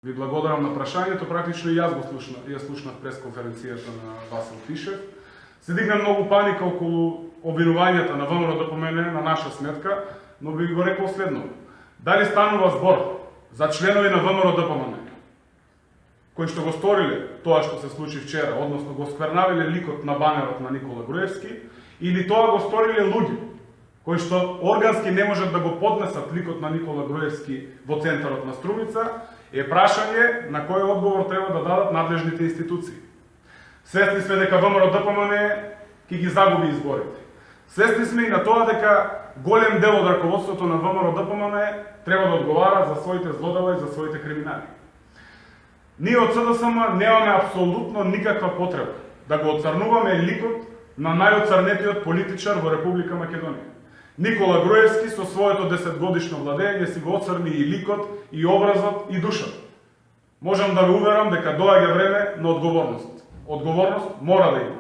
Ви благодарам на прашањето, практично и јас ја слушнав пресконференцијата на Васил Тишев. Се дигна многу паника околу обвинувањата на ВМРО-ДПМН на наша сметка, но би го рекол следно. Дали станува збор за членови на ВМРО-ДПМН, кои што го сториле тоа што се случи вчера, односно го сквернавиле ликот на банерот на Никола Груевски, или тоа го сториле луѓе, кои што органски не можат да го поднесат ликот на Никола Груевски во центарот на Струмица, е прашање на кој одговор треба да дадат надлежните институции. Свесни сме дека ВМРО-ДПМН ќе ги загуби изборите. Свесни сме и на тоа дека голем дел од раководството на ВМРО-ДПМН треба да одговара за своите злодела и за своите криминали. Ние од СДСМ немаме апсолутно никаква потреба да го оцрнуваме ликот на најоцрнетиот политичар во Република Македонија. Никола Груевски со своето 10-годишно владење си го оцрни и ликот, и образот, и душата. Можам да ве уверам дека доаѓа време на одговорност. Одговорност мора да има.